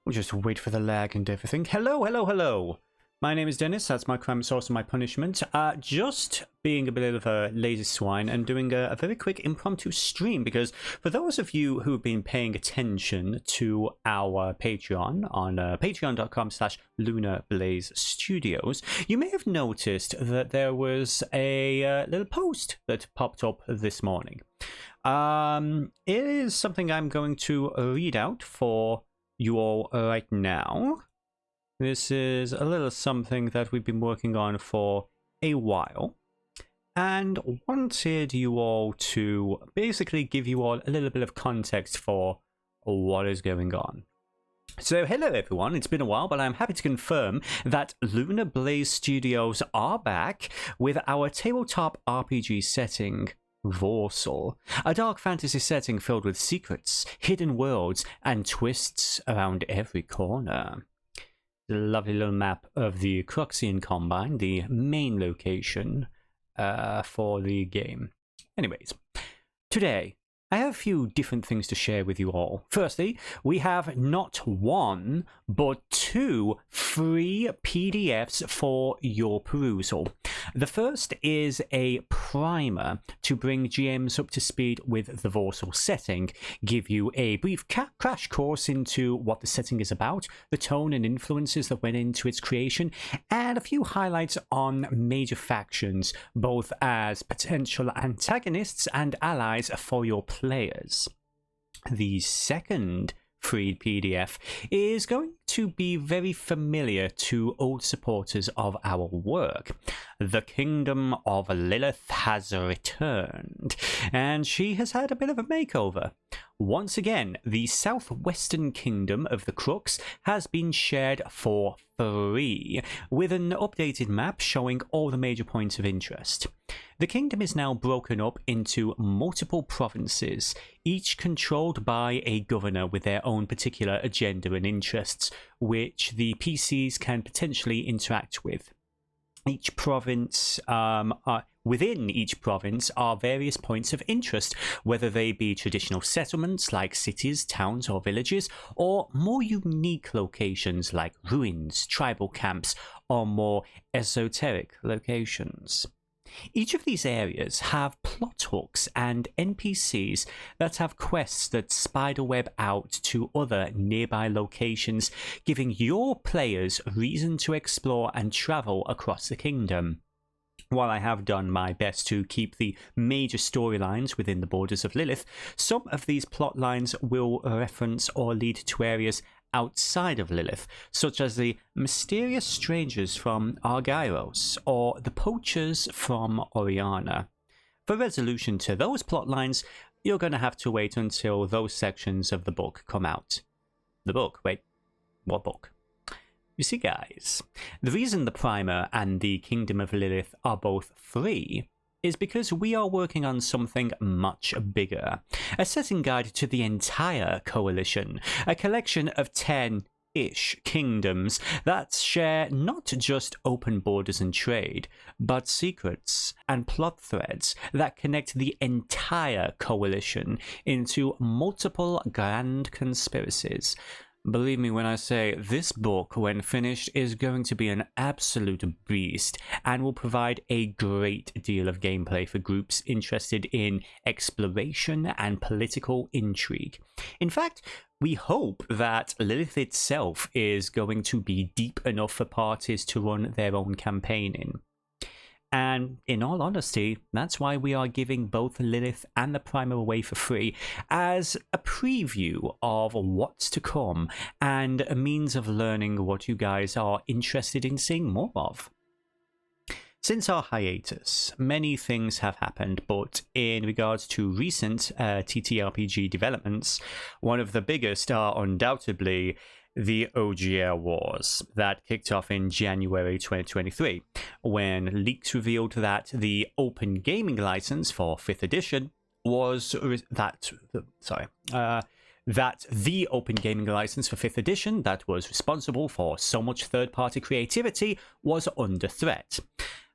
We'll just wait for the lag and everything. Hello, hello, hello. My name is Dennis. That's my crime source and my punishment. Just being a bit of a lazy swine and doing a very quick impromptu stream, because for those of you who've been paying attention to our Patreon on patreon.com/LunarBlazeStudios, you may have noticed that there was a little post that popped up this morning. It is something I'm going to read out for you all right now. This is a little something that we've been working on for a while, and wanted you all to basically give you all a little bit of context for what is going on. So hello everyone, it's been a while, but I'm happy to confirm that Lunar Blaze Studios are back with our tabletop RPG setting, Voarcel, a dark fantasy setting filled with secrets, hidden worlds, and twists around every corner. The lovely little map of the Cruxian Combine, the main location for the game. Anyways, today I have a few different things to share with you all. Firstly, we have not one, but two free PDFs for your perusal. The first is a primer to bring GMs up to speed with the Voarcel setting, give you a brief crash course into what the setting is about, the tone and influences that went into its creation, and a few highlights on major factions, both as potential antagonists and allies for your players. The second free PDF is going to be very familiar to old supporters of our work. The Kingdom of Lillith has returned, and she has had a bit of a makeover. Once again, the southwestern kingdom of the Crux has been shared for free, with an updated map showing all the major points of interest. The kingdom is now broken up into multiple provinces, each controlled by a governor with their own particular agenda and interests, which the PCs can potentially interact with. Each province, within each province are various points of interest, whether they be traditional settlements like cities, towns, or villages, or more unique locations like ruins, tribal camps, or more esoteric locations. Each of these areas have plot hooks and NPCs that have quests that spiderweb out to other nearby locations, giving your players reason to explore and travel across the kingdom. While I have done my best to keep the major storylines within the borders of Lillith, some of these plot lines will reference or lead to areas outside of Lillith, such as the mysterious strangers from Argyros or the poachers from Oriana. For resolution to those plot lines, you're going to have to wait until those sections of the book come out. The book? Wait, what book? You see, guys, the reason the primer and the Kingdom of Lillith are both free is because we are working on something much bigger. A setting guide to the entire coalition, a collection of 10-ish kingdoms that share not just open borders and trade, but secrets and plot threads that connect the entire coalition into multiple grand conspiracies. Believe me when I say this book, when finished, is going to be an absolute beast and will provide a great deal of gameplay for groups interested in exploration and political intrigue. In fact, we hope that Lillith itself is going to be deep enough for parties to run their own campaign in. And in all honesty, that's why we are giving both Lillith and the primer away for free as a preview of what's to come and a means of learning what you guys are interested in seeing more of. Since our hiatus, many things have happened, but in regards to recent TTRPG developments, one of the biggest are undoubtedly the OGL Wars that kicked off in January 2023, when leaks revealed that the Open Gaming License for 5th edition was that the Open Gaming License for 5th edition that was responsible for so much third-party creativity was under threat.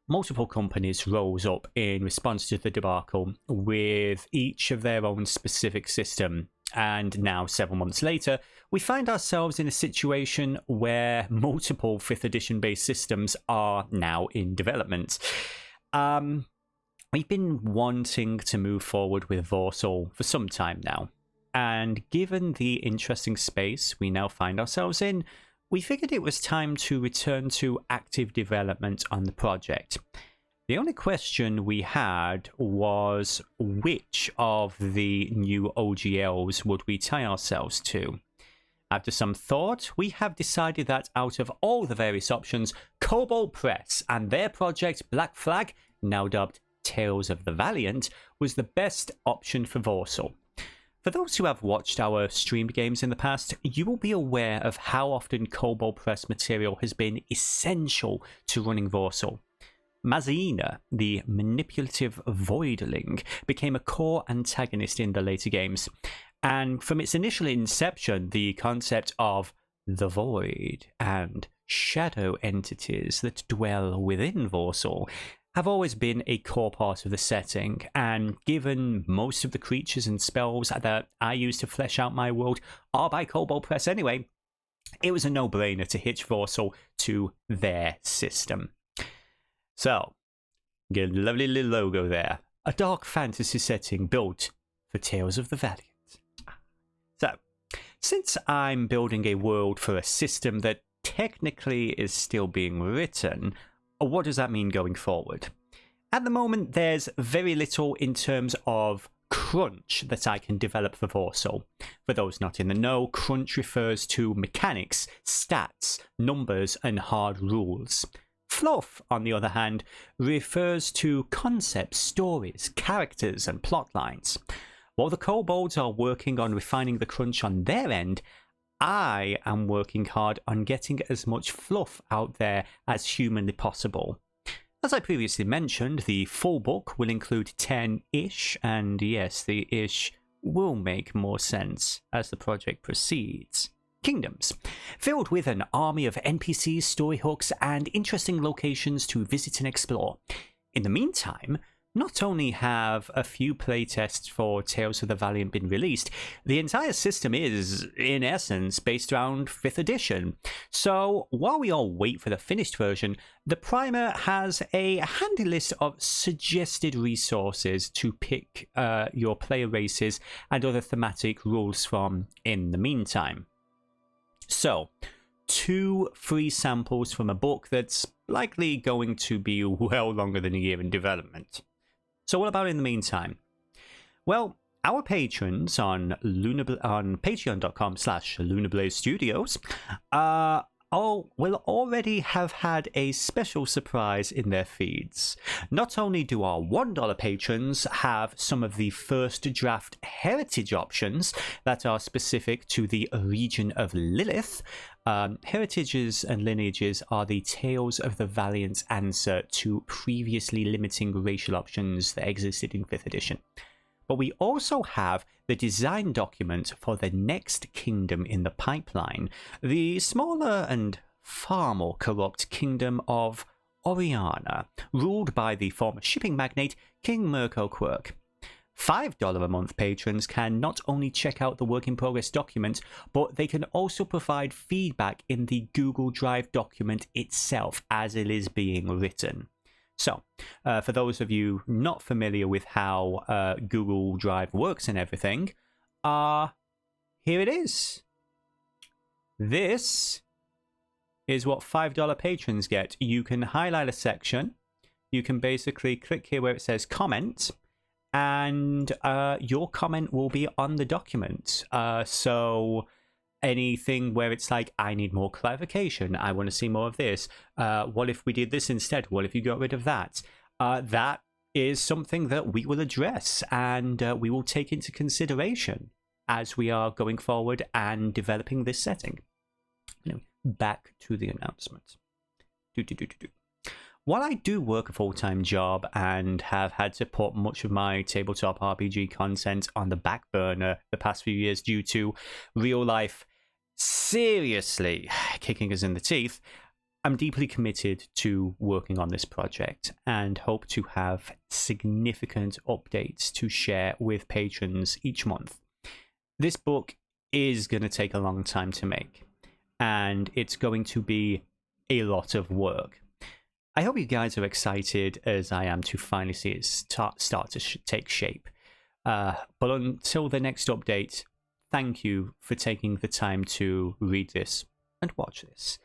Multiple companies rose up in response to the debacle, with each of their own specific system And now, several months later, we find ourselves in a situation where multiple 5th edition based systems are now in development. We've been wanting to move forward with Voarcel for some time now, and given the interesting space we now find ourselves in, we figured it was time to return to active development on the project. The only question we had was which of the new OGLs would we tie ourselves to? After some thought, we have decided that out of all the various options, Kobold Press and their project Black Flag, now dubbed Tales of the Valiant, was the best option for Voarcel. For those who have watched our streamed games in the past, you will be aware of how often Kobold Press material has been essential to running Voarcel. Mazina, the manipulative voidling, became a core antagonist in the later games, and from its initial inception, the concept of the void and shadow entities that dwell within Voarcel have always been a core part of the setting, and given most of the creatures and spells that I use to flesh out my world are by Kobold Press anyway, it was a no-brainer to hitch Voarcel to their system. So, get a lovely little logo there. A dark fantasy setting built for Tales of the Valiant. So, since I'm building a world for a system that technically is still being written, what does that mean going forward? At the moment, there's very little in terms of crunch that I can develop for Voarcel. For those not in the know, crunch refers to mechanics, stats, numbers, and hard rules. Fluff, on the other hand, refers to concepts, stories, characters, and plot lines. While the kobolds are working on refining the crunch on their end, I am working hard on getting as much fluff out there as humanly possible. As I previously mentioned, the full book will include 10-ish, and yes, the ish will make more sense as the project proceeds. Kingdoms, filled with an army of NPCs, story hooks, and interesting locations to visit and explore. In the meantime, not only have a few playtests for Tales of the Valiant been released, the entire system is, in essence, based around 5th edition. So, while we all wait for the finished version, the primer has a handy list of suggested resources to pick your player races and other thematic rules from in the meantime. So, 2 free samples from a book that's likely going to be well longer than a year in development. So what about in the meantime? Well, our patrons on patreon.com/LunarBlaze Studios will already have had a special surprise in their feeds. Not only do our $1 patrons have some of the first draft heritage options that are specific to the region of Lillith. Heritages and lineages are the Tales of the Valiant's answer to previously limiting racial options that existed in 5th edition. But we also have the design document for the next kingdom in the pipeline, the smaller and far more corrupt kingdom of Oriana, ruled by the former shipping magnate King Mirko Quirk. $5 a month patrons can not only check out the work in progress document, but they can also provide feedback in the Google Drive document itself as it is being written. So, for those of you not familiar with how Google Drive works and everything, here it is. This is what $5 patrons get. You can highlight a section. You can basically click here where it says comment, and your comment will be on the document. So anything where it's like, I need more clarification, I want to see more of this, what if we did this instead, what if you got rid of that, that is something that we will address and we will take into consideration as we are going forward and developing this setting. Anyway, back to the announcement. While I do work a full-time job and have had to put much of my tabletop RPG content on the back burner the past few years due to real life seriously kicking us in the teeth, I'm deeply committed to working on this project and hope to have significant updates to share with patrons each month. this book is going to take a long time to make, and it's going to be a lot of work. I hope you guys are excited as I am to finally see it start to take shape. But until the next update, thank you for taking the time to read this and watch this.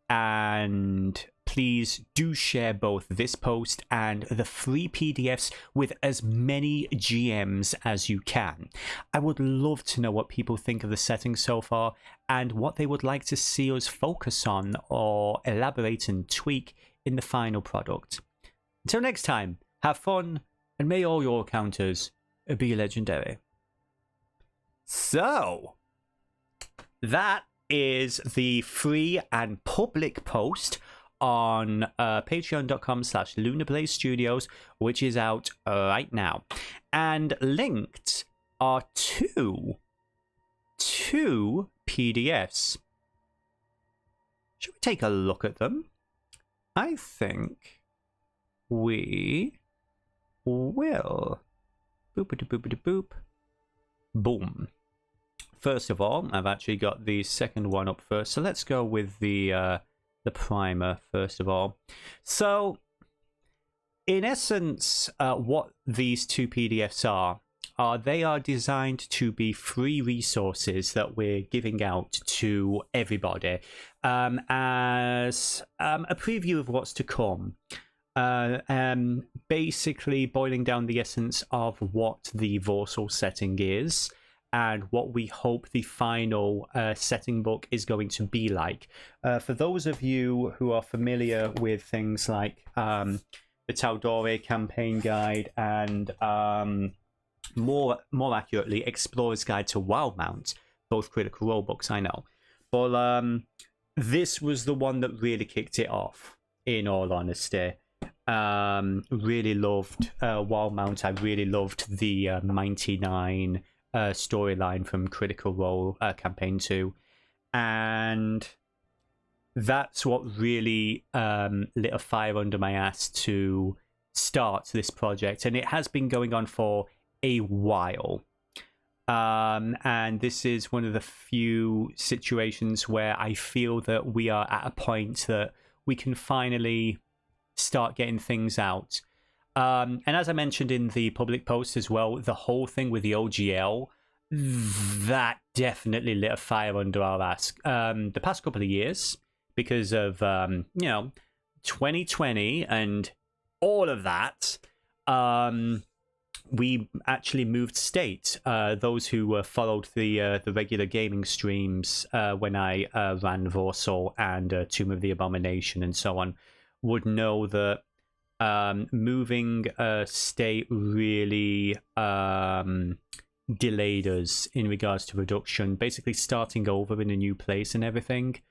And please do share both this post and the free PDFs with as many GMs as you can. I would love to know what people think of the setting so far and what they would like to see us focus on or elaborate and tweak in the final product. Until next time, have fun and may all your encounters be legendary. So, that is the free and public post on patreon.com/LunarBlaze Studios, which is out right now. And linked are two PDFs. Should we take a look at them? I think we will. Boop-a-doop-boop-a-doop. Boom. First of all, I've actually got the second one up first, so let's go with the primer first of all. So, in essence, what these two PDFs are they are designed to be free resources that we're giving out to everybody as a preview of what's to come. Basically boiling down the essence of what the Voarcel setting is and what we hope the final setting book is going to be like. For those of you who are familiar with things like the Tal'Dorei campaign guide and more accurately, Explorer's Guide to Wildmount, both Critical Role books, I know. But this was the one that really kicked it off, in all honesty. Really loved Wildmount. I really loved the 99 storyline from Critical Role Campaign 2. And that's what really lit a fire under my ass to start this project. And it has been going on for a while. And this is one of the few situations where I feel that we are at a point that we can finally start getting things out. And as I mentioned in the public post as well, the whole thing with the OGL, that definitely lit a fire under our ass. The past couple of years, because of 2020 and all of that, we actually moved state. Those who followed the regular gaming streams when I ran Voarcel and Tomb of the Abomination and so on would know that moving state really delayed us in regards to production, basically starting over in a new place and everything.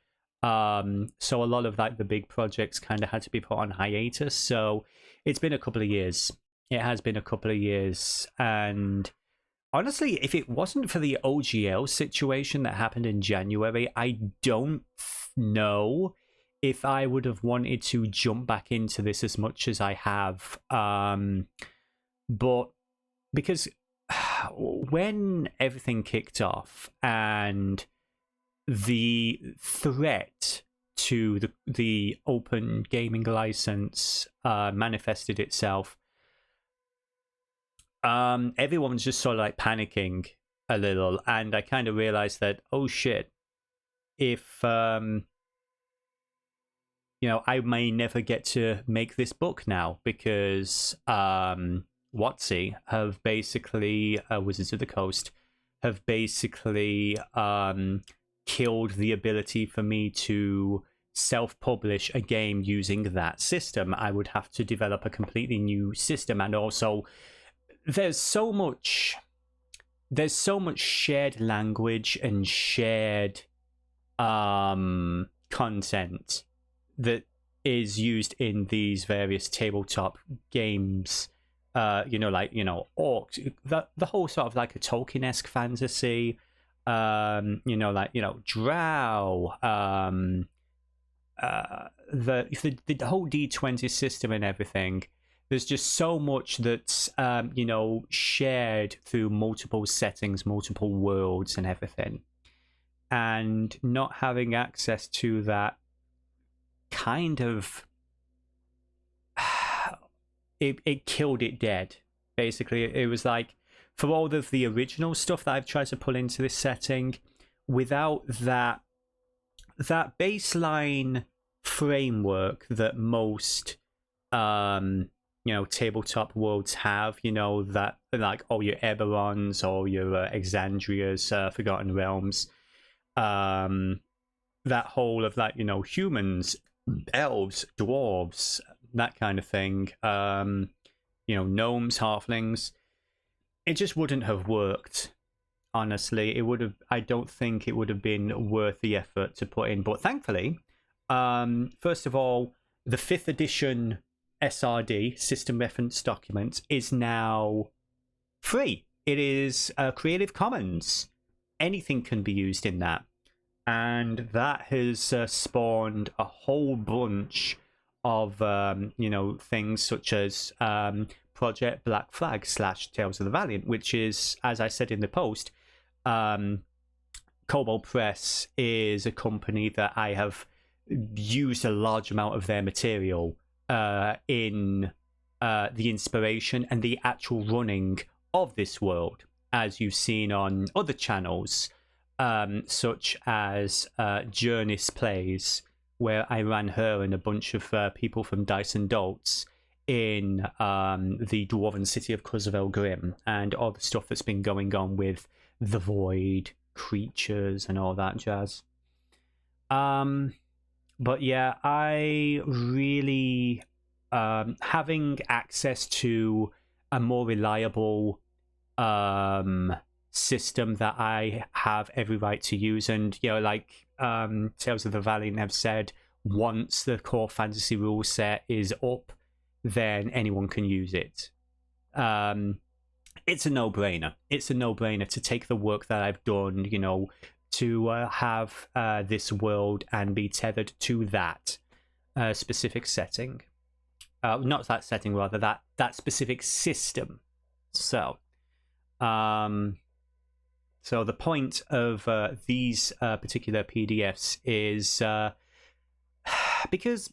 So a lot of like the big projects kind of had to be put on hiatus. So it's been a couple of years. It has been a couple of years. And honestly, if it wasn't for the OGL situation that happened in January, I don't know if I would have wanted to jump back into this as much as I have. But because when everything kicked off and the threat to the open gaming license manifested itself, everyone was just sort of like panicking a little, and I kind of realized that, oh shit, if I may never get to make this book now because WotC have basically Wizards of the Coast have basically killed the ability for me to self-publish a game using that system. I would have to develop a completely new system, and also there's so much shared language and shared content that is used in these various tabletop games. Orcs, the whole sort of like a Tolkien-esque fantasy, Drow, the whole D20 system and everything. There's just so much that's shared through multiple settings, multiple worlds, and everything. And not having access to that kind of it killed it dead. Basically, it was like, for all of the original stuff that I've tried to pull into this setting, without that baseline framework that most tabletop worlds have, that like all your Eberrons or your Exandrias, Forgotten Realms, that whole of like humans, elves, dwarves, that kind of thing, gnomes, halflings. It just wouldn't have worked. Honestly, I don't think it would have been worth the effort to put in. But thankfully, first of all, the 5th edition SRD, System Reference Document, is now free. It is Creative Commons. Anything can be used in that. And that has spawned a whole bunch of, things such as Project Black Flag / Tales of the Valiant, which is, as I said in the post, Kobold Press is a company that I have used a large amount of their material in the inspiration and the actual running of this world, as you've seen on other channels, such as Journeys Plays, where I ran her and a bunch of people from Dice and Dolts in the dwarven city of Kuzavel Grim, and all the stuff that's been going on with the Void, creatures, and all that jazz. But yeah, I really, having access to a more reliable system that I have every right to use, and like Tales of the Valiant have said, once the core fantasy rule set is up, then anyone can use it. It's a no-brainer. It's a no-brainer to take the work that I've done, to have this world and be tethered to that specific setting. Not that setting, rather, that specific system. So the point of these particular PDFs is because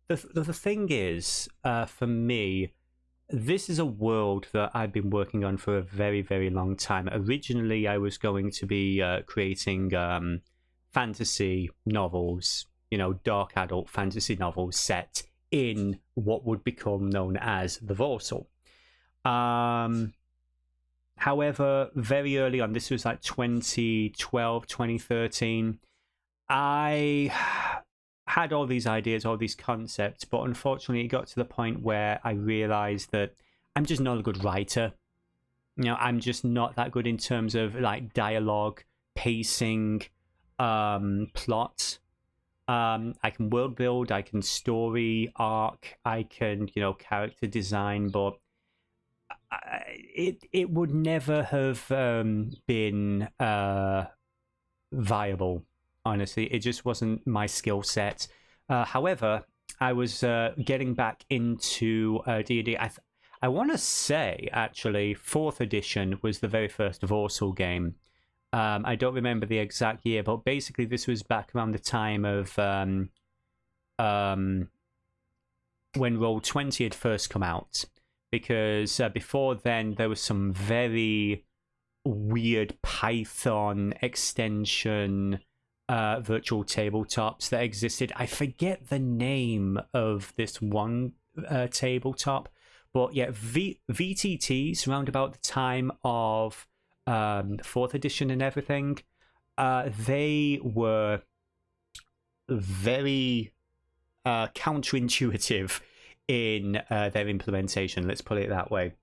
the thing is, for me, this is a world that I've been working on for a very, very long time. Originally, I was going to be creating fantasy novels, dark adult fantasy novels set in what would become known as the Voarcel. However, very early on, this was like 2012, 2013, I had all these ideas, all these concepts, but unfortunately it got to the point where I realized that I'm just not a good writer. I'm just not that good in terms of like dialogue, pacing, plot. I can world build, I can story arc, I can, character design, but it would never have been viable. Honestly, it just wasn't my skill set. However, I was getting back into D&D. I want to say, actually, 4th edition was the very first Voarcel game. I don't remember the exact year, but basically this was back around the time of when Roll20 had first come out. Because before then, there was some very weird Python extension virtual tabletops that existed. I forget the name of this one tabletop, but yeah, VTTs around about the time of 4th edition and everything, they were very counterintuitive in their implementation, let's put it that way.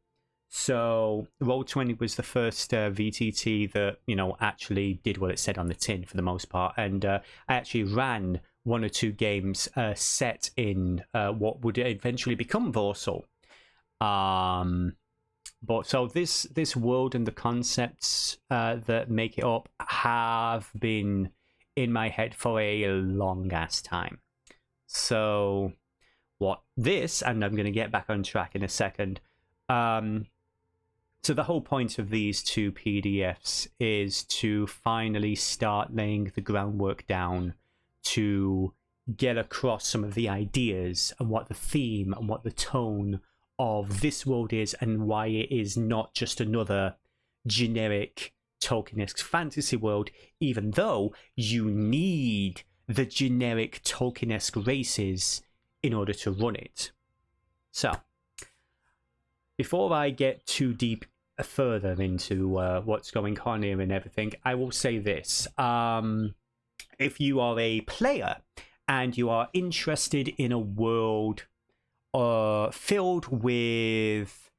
So Roll20 was the first VTT that actually did what it said on the tin for the most part, and I actually ran 1 or 2 games set in what would eventually become Voarcel. But so this world and the concepts that make it up have been in my head for a long ass time. So what this, and I'm going to get back on track in a second. So the whole point of these two PDFs is to finally start laying the groundwork down to get across some of the ideas and what the theme and what the tone of this world is, and why it is not just another generic Tolkien-esque fantasy world, even though you need the generic Tolkien-esque races in order to run it. So, before I get too deep further into what's going on here and everything, I will say this. If you are a player and you are interested in a world filled with...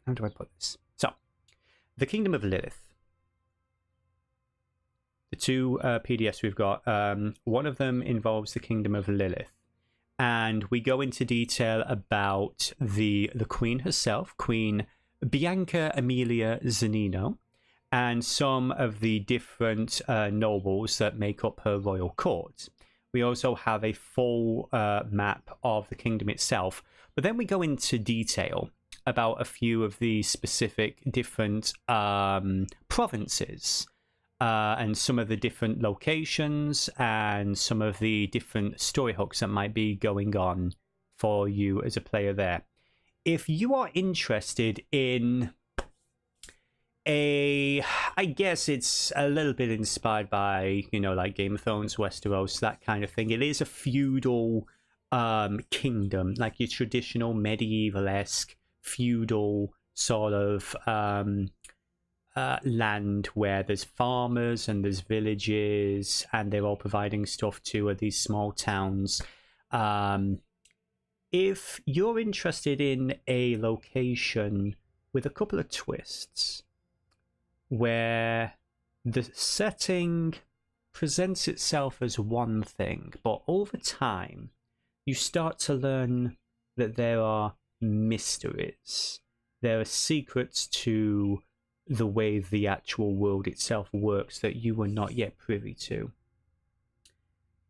How do I put this? So, the Kingdom of Lillith. The two PDFs we've got, one of them involves the Kingdom of Lillith. And we go into detail about the Queen herself, Queen Bianca Amelia Zanino, and some of the different nobles that make up her royal court. We also have a full map of the kingdom itself, but then we go into detail about a few of the specific different provinces and some of the different locations and some of the different story hooks that might be going on for you as a player there. If you are interested in I guess it's a little bit inspired by, like Game of Thrones, Westeros, that kind of thing. It is a feudal kingdom, like your traditional medieval-esque feudal sort of land where there's farmers and there's villages and they're all providing stuff to these small towns. If you're interested in a location with a couple of twists, where the setting presents itself as one thing, but over time you start to learn that there are mysteries. There are secrets to the way the actual world itself works that you were not yet privy to.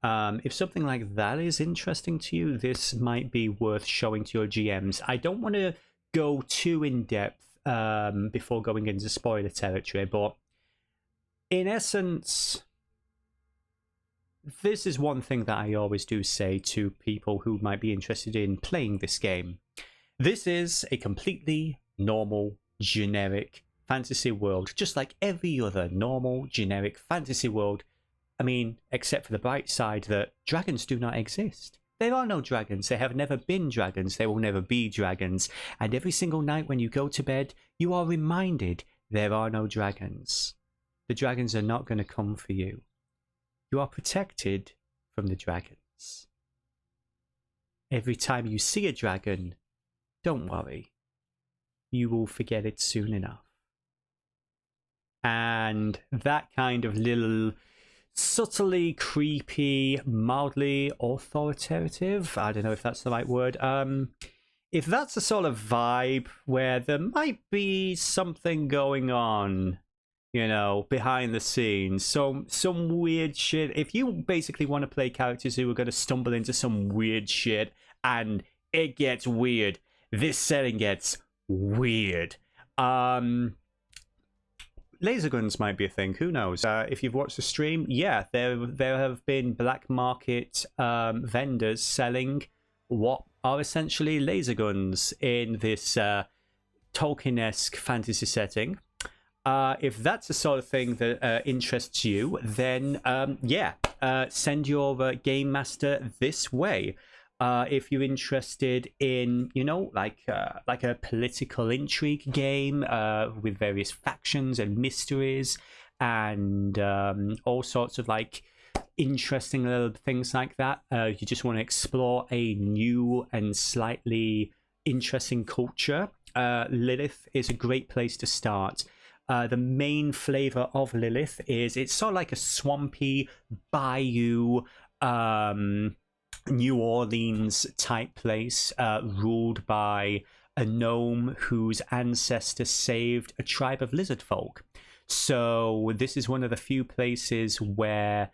If something like that is interesting to you, this might be worth showing to your GMs. I don't want to go too in depth before going into spoiler territory, but in essence, this is one thing that I always do say to people who might be interested in playing this game. This is a completely normal, generic fantasy world, just like every other normal, generic fantasy world. I mean, except for the bright side that dragons do not exist. There are no dragons. There have never been dragons. There will never be dragons. And every single night when you go to bed, you are reminded there are no dragons. The dragons are not going to come for you. You are protected from the dragons. Every time you see a dragon, don't worry. You will forget it soon enough. And that kind of little subtly creepy, mildly authoritative, I don't know if that's the right word, if that's the sort of vibe where there might be something going on, behind the scenes, some weird shit. If you basically want to play characters who are going to stumble into some weird shit and it gets weird, this setting gets weird. Laser guns might be a thing. Who knows? If you've watched the stream, yeah, there have been black market vendors selling what are essentially laser guns in this Tolkien-esque fantasy setting. If that's the sort of thing that interests you, then send your game master this way. If you're interested in, like a political intrigue game with various factions and mysteries and all sorts of interesting little things like that, you just want to explore a new and slightly interesting culture, Lillith is a great place to start. The main flavor of Lillith is it's sort of like a swampy bayou, New Orleans type place, ruled by a gnome whose ancestor saved a tribe of lizard folk. So this is one of the few places where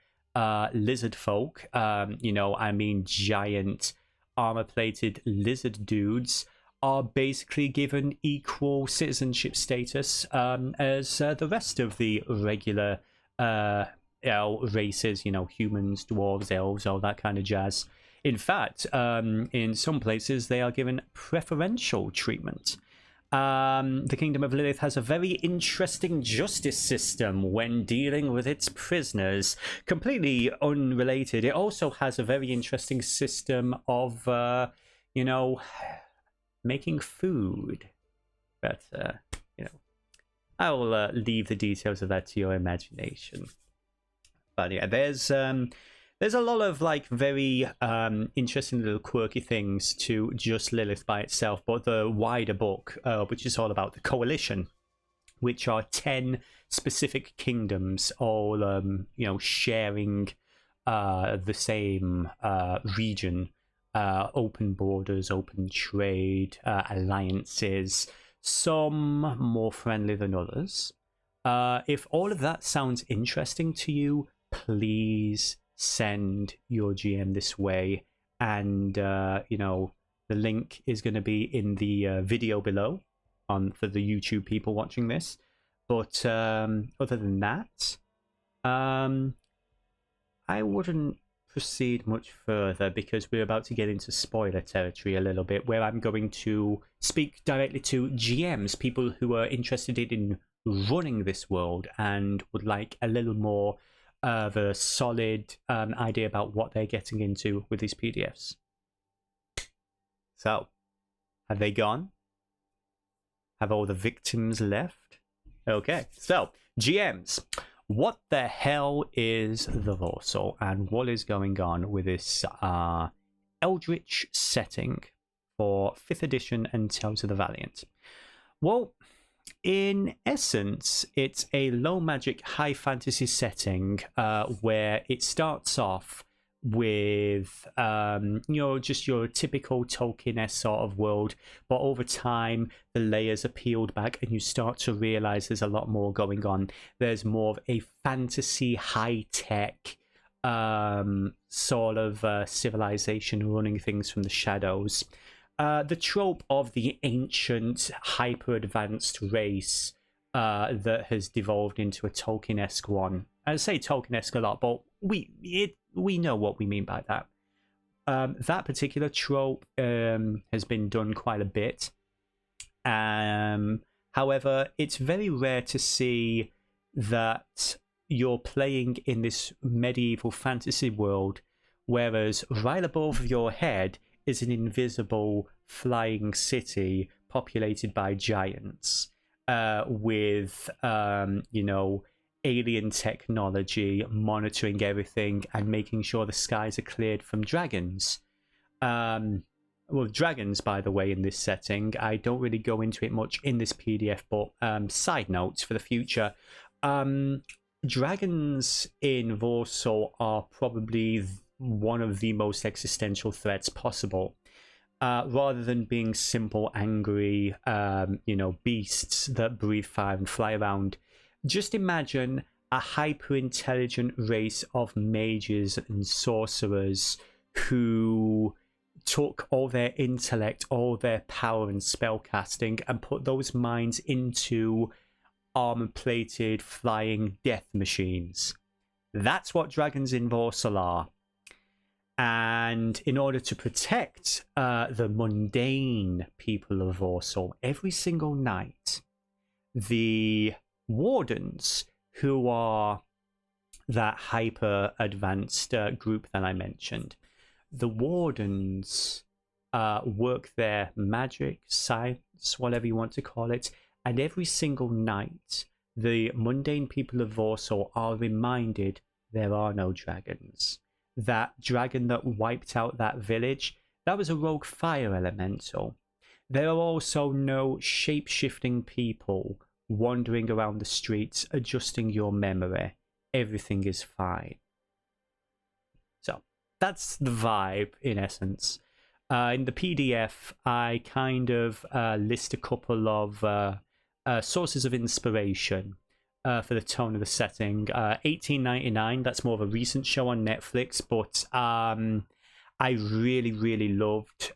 lizard folk, giant armor-plated lizard dudes are basically given equal citizenship status as the rest of the regular races, humans, dwarves, elves, all that kind of jazz. In fact, in some places, they are given preferential treatment. The Kingdom of Lillith has a very interesting justice system when dealing with its prisoners. Completely unrelated, it also has a very interesting system of, making food. But, I'll leave the details of that to your imagination. But yeah, there's a lot of very interesting little quirky things to just Lillith by itself, but the wider book, which is all about the Coalition, which are 10 specific kingdoms, all sharing the same region, open borders, open trade, alliances, some more friendly than others. If all of that sounds interesting to you, please send your GM this way, and the link is going to be in the video below for the YouTube people watching this. But other than that, I wouldn't proceed much further because we're about to get into spoiler territory a little bit, where I'm going to speak directly to GMs, people who are interested in running this world and would like a little more of a solid idea about what they're getting into with these PDFs. So, have they gone? Have all the victims left? Okay, so, GMs. What the hell is the Voarcel, and what is going on with this Eldritch setting for 5th edition and Tales of the Valiant? Well, in essence, it's a low magic, high fantasy setting where it starts off with just your typical Tolkien-esque sort of world, but over time the layers are peeled back and you start to realize there's a lot more going on. There's more of a fantasy, high-tech sort of civilization running things from the shadows. The trope of the ancient, hyper-advanced race that has devolved into a Tolkien-esque one. I say Tolkien-esque a lot, but we know what we mean by that. That particular trope has been done quite a bit. However, it's very rare to see that you're playing in this medieval fantasy world, whereas right above your head is an invisible flying city populated by giants with, alien technology monitoring everything and making sure the skies are cleared from dragons. Well, dragons, by the way, in this setting, I don't really go into it much in this PDF, but side notes for the future. Dragons in Voarcel are probably one of the most existential threats possible. Rather than being simple, angry, beasts that breathe fire and fly around, just imagine a hyper-intelligent race of mages and sorcerers who took all their intellect, all their power and spellcasting, and put those minds into armor-plated flying death machines. That's what dragons in Voarcel are. And in order to protect the mundane people of Voarcel, every single night, the wardens, who are that hyper-advanced group that I mentioned, the wardens work their magic, science, whatever you want to call it, and every single night, the mundane people of Voarcel are reminded there are no dragons. That dragon that wiped out that village, that was a rogue fire elemental. There are also no shape-shifting people wandering around the streets, adjusting your memory. Everything is fine. So, that's the vibe, in essence. In the PDF, I kind of list a couple of sources of inspiration for the tone of the setting. 1899, that's more of a recent show on Netflix, but I I really, really loved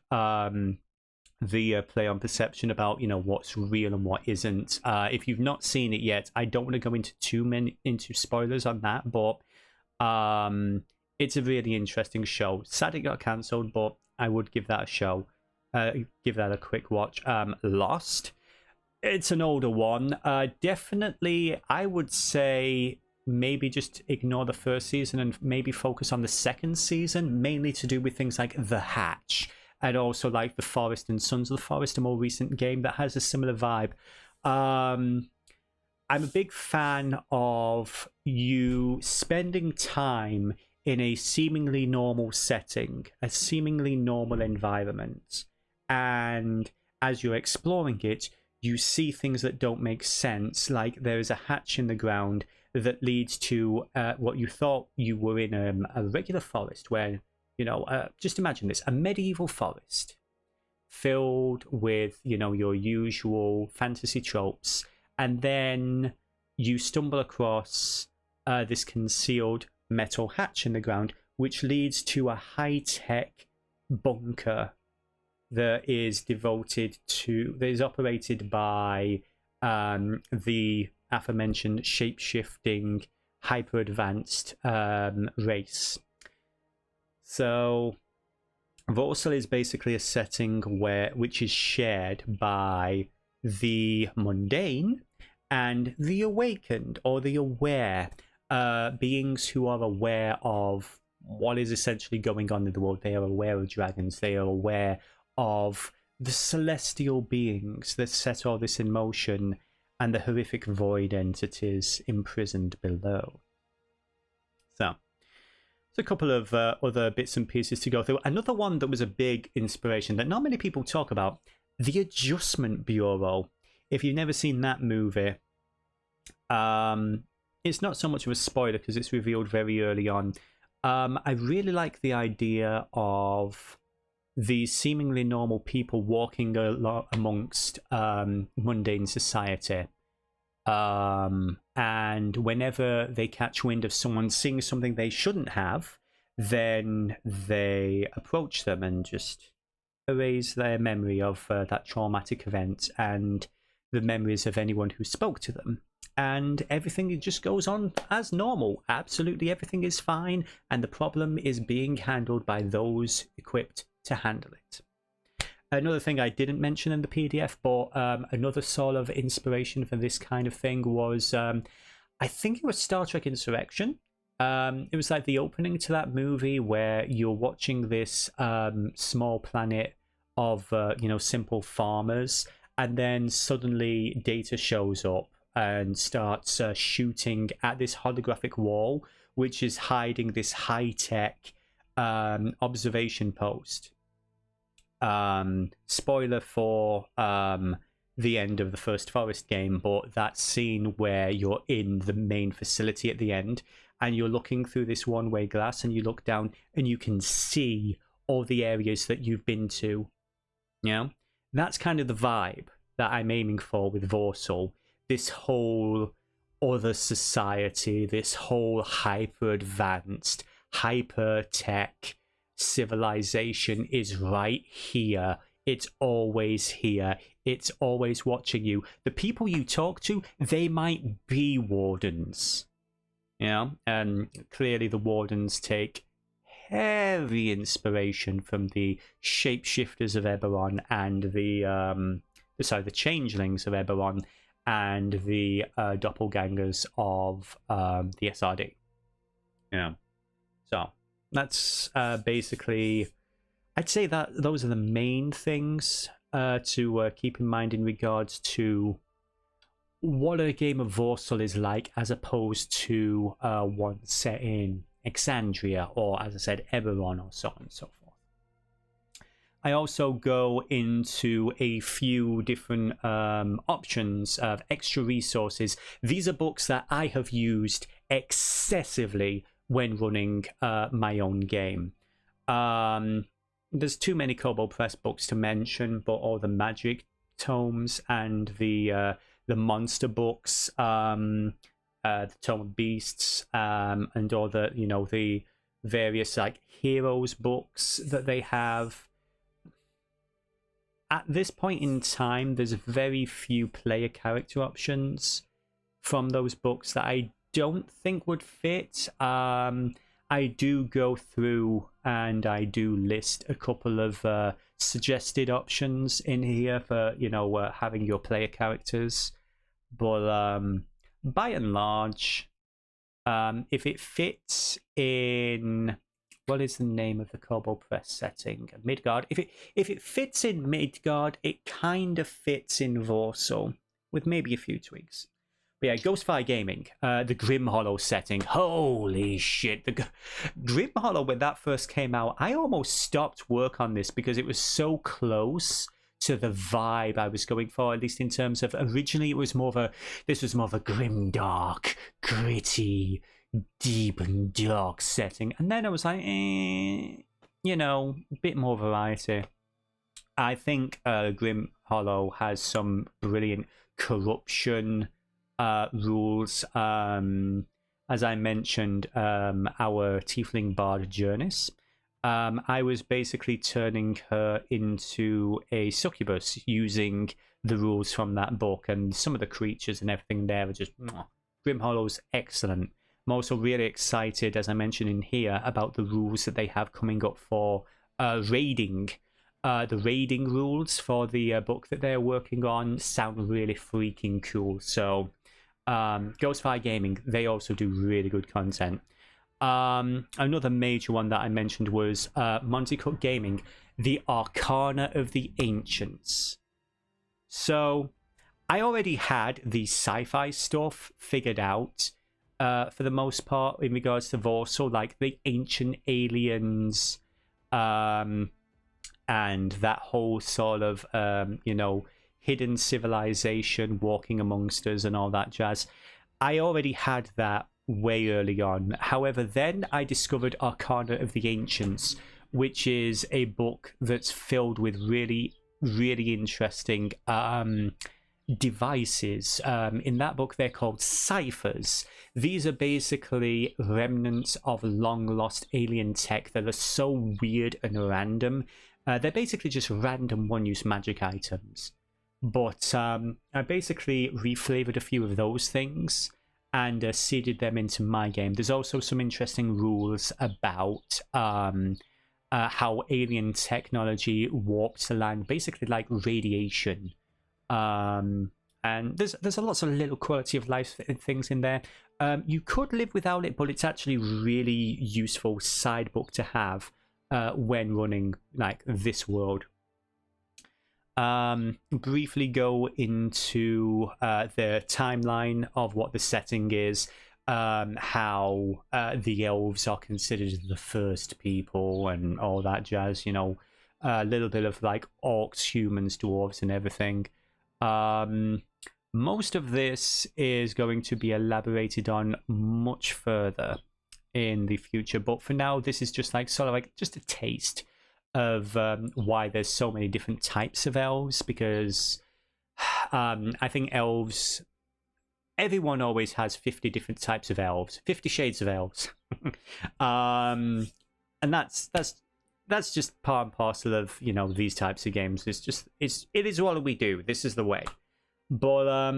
the play on perception about what's real and what isn't. If you've not seen it yet, I don't want to go into spoilers on that, but it's a really interesting show. Sad it got cancelled, but I would give that a show. Give that a quick watch. Lost. It's an older one. Definitely, I would say maybe just ignore the first season and maybe focus on the second season, mainly to do with things like The Hatch and also like The Forest and Sons of the Forest, a more recent game that has a similar vibe. I'm a big fan of you spending time in a seemingly normal setting, a seemingly normal environment, and as you're exploring it, you see things that don't make sense, like there is a hatch in the ground that leads to what you thought you were in a regular forest where, just imagine this, a medieval forest filled with, your usual fantasy tropes, and then you stumble across this concealed metal hatch in the ground, which leads to a high-tech bunker that is operated by the aforementioned shape-shifting, hyper-advanced race. So Voarcel is basically a setting which is shared by the mundane and the awakened, or the aware, beings who are aware of what is essentially going on in the world. They are aware of dragons. They are aware of the celestial beings that set all this in motion and the horrific void entities imprisoned below. So, there's a couple of other bits and pieces to go through. Another one that was a big inspiration that not many people talk about, The Adjustment Bureau. If you've never seen that movie, it's not so much of a spoiler because it's revealed very early on. I really like the idea of these seemingly normal people walking amongst mundane society. And whenever they catch wind of someone seeing something they shouldn't have, then they approach them and just erase their memory of that traumatic event and the memories of anyone who spoke to them. And everything just goes on as normal. Absolutely everything is fine, and the problem is being handled by those equipped to handle it. Another thing I didn't mention in the PDF, but another sort of inspiration for this kind of thing was, I think it was Star Trek Insurrection. It was like the opening to that movie where you're watching this small planet of, simple farmers, and then suddenly Data shows up and starts shooting at this holographic wall, which is hiding this high-tech observation post. Spoiler for the end of the first Forest game, but that scene where you're in the main facility at the end and you're looking through this one-way glass and you look down and you can see all the areas that you've been to. That's kind of the vibe that I'm aiming for with Voarcel. This whole other society, this whole hyper-advanced, hyper-tech civilization is right here. It's always here. It's always watching you. The people you talk to, they might be wardens. And clearly the wardens take heavy inspiration from the shapeshifters of Eberron and the changelings of Eberron and the doppelgangers of the SRD. So that's basically, I'd say that those are the main things to keep in mind in regards to what a game of Voarcel is like, as opposed to one set in Exandria or, as I said, Eberron, or so on and so forth. I also go into a few different options of extra resources. These are books that I have used excessively when running my own game. There's too many Kobold Press books to mention, but all the magic tomes and the monster books, the Tome of Beasts, and all the various like heroes books that they have. At this point in time, there's very few player character options from those books that I don't think would fit. I do go through and I do list a couple of suggested options in here for, having your player characters. But by and large, if it fits in... What is the name of the Kobold Press setting? Midgard. If it fits in Midgard, it kind of fits in Voarcel, with maybe a few tweaks. But yeah, Ghostfire Gaming, the Grim Hollow setting. Holy shit. The Grim Hollow, when that first came out, I almost stopped work on this because it was so close to the vibe I was going for, at least in terms of... Originally, this was more of a grim, dark, gritty, deep and dark setting, and then I was like, a bit more variety. I think Grim Hollow has some brilliant corruption rules. As I mentioned, our tiefling bard Journeys, I was basically turning her into a succubus using the rules from that book, and some of the creatures and everything there are just... Grim Hollow's excellent. I'm also really excited, as I mentioned in here, about the rules that they have coming up for raiding. The raiding rules for the book that they're working on sound really freaking cool. So, Ghostfire Gaming, they also do really good content. Another major one that I mentioned was Monty Cook Gaming, the Arcana of the Ancients. So, I already had the sci-fi stuff figured out. For the most part, in regards to Voarcel, like the ancient aliens, and that whole sort of, hidden civilization walking amongst us and all that jazz. I already had that way early on. However, then I discovered Arcana of the Ancients, which is a book that's filled with really, really interesting devices. In that book, they're called ciphers. These are basically remnants of long lost alien tech that are so weird and random. They're basically just random one-use magic items. But I basically reflavored a few of those things and seeded them into my game. There's also some interesting rules about how alien technology warps the land, basically like radiation. And there's a lots of little quality of life things in there. You could live without it, but it's actually really useful side book to have when running like this world. Briefly go into the timeline of what the setting is, how the elves are considered the first people and all that jazz, a little bit of like orcs, humans, dwarves and everything. Most of this is going to be elaborated on much further in the future, but for now this is just like sort of like just a taste of why there's so many different types of elves, because I think elves, everyone always has 50 different types of elves, 50 shades of elves. And that's just part and parcel of these types of games. It is what we do. This is the way. But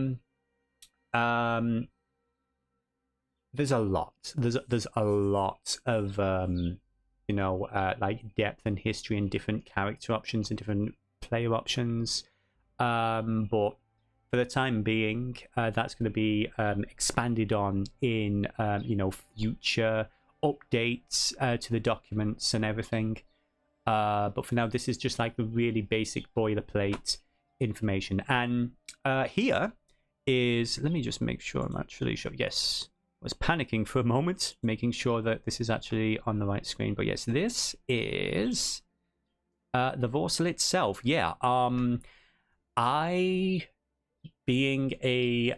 there's a lot. There's a lot of like depth and history and different character options and different player options. But for the time being, that's going to be expanded on in future updates to the documents and everything. But for now, this is just like the really basic boilerplate information. And here is, let me just make sure I'm actually sure. Yes, I was panicking for a moment, making sure that this is actually on the right screen. But yes, this is the Voarcel itself. Yeah. I, being a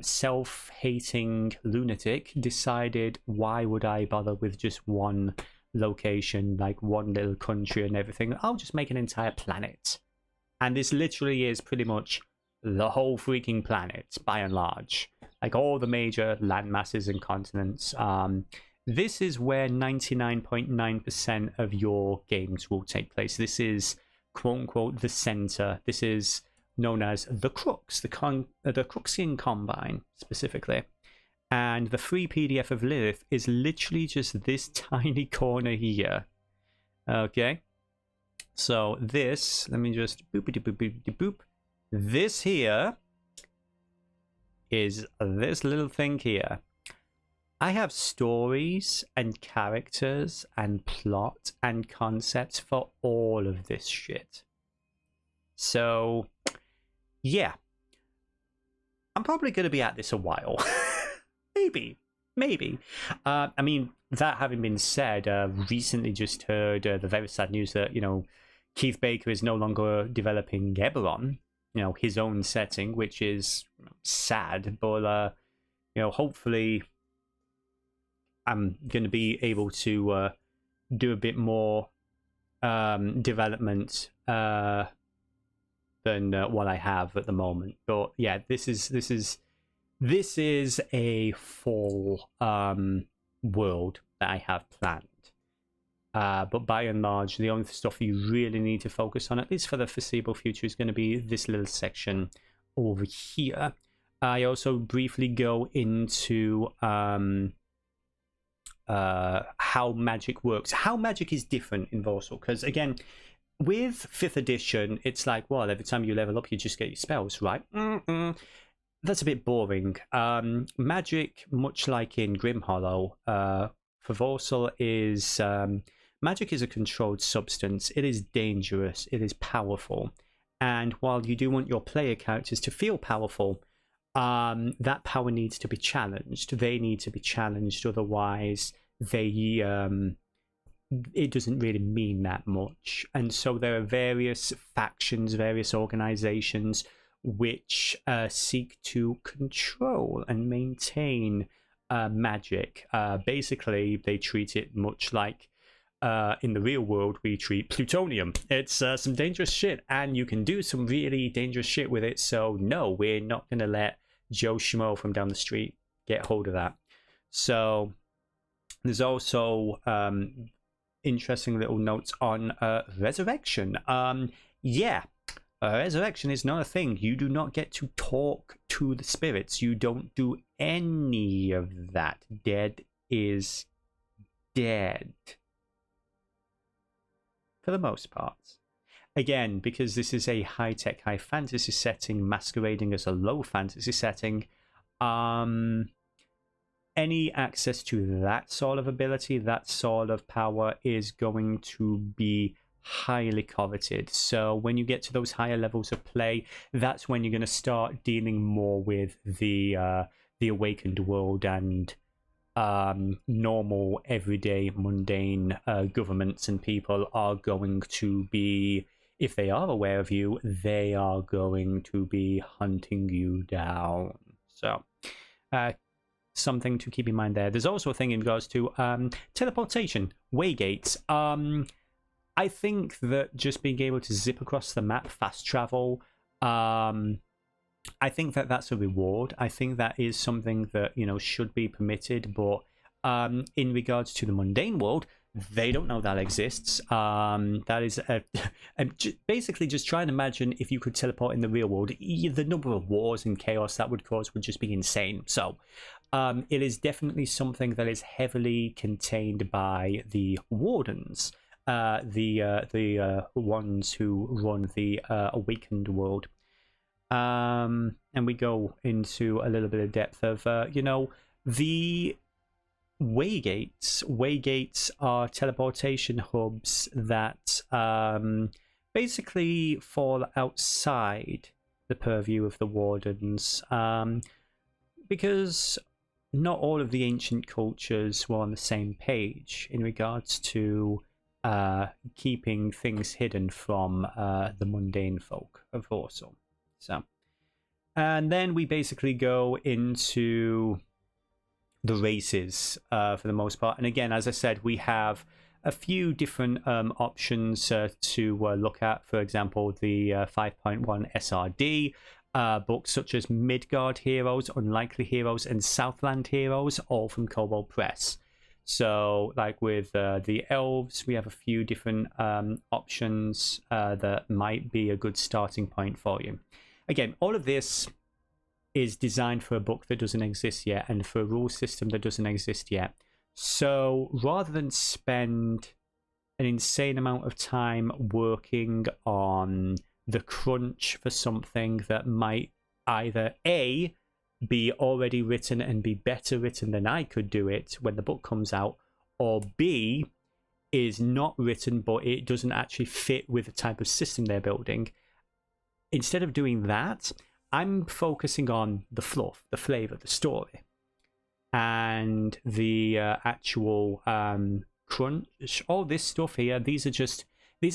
self-hating lunatic, decided why would I bother with just one location, like one little country and everything. I'll just make an entire planet. And this literally is pretty much the whole freaking planet, by and large. Like all the major land masses and continents. this is where 99.9% of your games will take place. This is, quote unquote, the center. This is known as the Crux, the Cruxian Combine specifically. And the free PDF of Lillith is literally just this tiny corner here. Okay. So this, let me just boop. This here is this little thing here. I have stories and characters and plot and concepts for all of this shit. So, yeah. I'm probably going to be at this a while. Maybe. I mean, that having been said, recently just heard the very sad news that, you know, Keith Baker is no longer developing Eberron, you know, his own setting, which is sad, but, you know, hopefully I'm going to be able to do a bit more development than what I have at the moment. But yeah, this is a full world that I have planned. But by and large, the only stuff you really need to focus on, at least for the foreseeable future, is going to be this little section over here. I also briefly go into how magic works, how magic is different in Voarcel. Because again, with 5th edition, it's like, well, every time you level up, you just get your spells, right? That's a bit boring. Magic, much like in Grimhollow, for Voarcel, is magic is a controlled substance. It is dangerous. It is powerful. And while you do want your player characters to feel powerful, that power needs to be challenged. They need to be challenged, otherwise it doesn't really mean that much. And so there are various factions, various organizations which seek to control and maintain magic. Basically, they treat it much like in the real world we treat plutonium. It's some dangerous shit, and you can do some really dangerous shit with it. So no, we're not going to let Joe Schmo from down the street get hold of that. So there's also interesting little notes on resurrection. Resurrection is not a thing. You do not get to talk to the spirits. You don't do any of that. Dead is dead. For the most part. Again, because this is a high-tech, high fantasy setting masquerading as a low fantasy setting, any access to that sort of ability, that sort of power is going to be highly coveted. So when you get to those higher levels of play, that's when you're going to start dealing more with the awakened world and normal, everyday, mundane governments and people are going to be, if they are aware of you, they are going to be hunting you down. So something to keep in mind there. There's also a thing in regards to teleportation, waygates. I think that just being able to zip across the map, fast travel, I think that that's a reward. I think that is something that, you know, should be permitted. But in regards to the mundane world, they don't know that exists. That is basically just try and imagine if you could teleport in the real world. The number of wars and chaos that would cause would just be insane. So it is definitely something that is heavily contained by the wardens. The ones who run the awakened world. And we go into a little bit of depth of, you know, the waygates. Waygates are teleportation hubs that basically fall outside the purview of the wardens, because not all of the ancient cultures were on the same page in regards to keeping things hidden from the mundane folk of Voarcel. So, and then we basically go into the races for the most part. And again, as I said, we have a few different options to look at. For example, the 5.1 SRD books such as Midgard Heroes, Unlikely Heroes, and Southland Heroes, all from Kobold Press. So, like with the elves, we have a few different options that might be a good starting point for you. Again, all of this is designed for a book that doesn't exist yet and for a rule system that doesn't exist yet. So, rather than spend an insane amount of time working on the crunch for something that might either A, be already written and be better written than I could do it when the book comes out, or B, is not written but it doesn't actually fit with the type of system they're building. Instead of doing that, I'm focusing on the fluff, the flavor, the story, and the actual crunch. All this stuff here, these are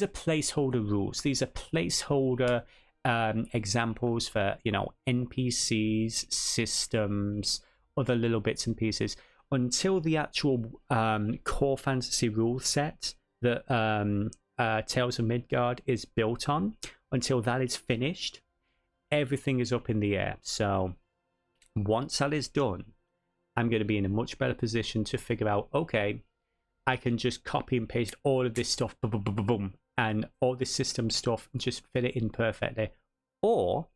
placeholder rules. These are placeholder examples for, you know, NPCs, systems, other little bits and pieces, until the actual core fantasy rule set that Tales of Midgard is built on, until that is finished, everything is up in the air. So once that is done, I'm going to be in a much better position to figure out, okay, I can just copy and paste all of this stuff, boom, boom, boom, boom, boom, and all this system stuff, and just fit it in perfectly. Or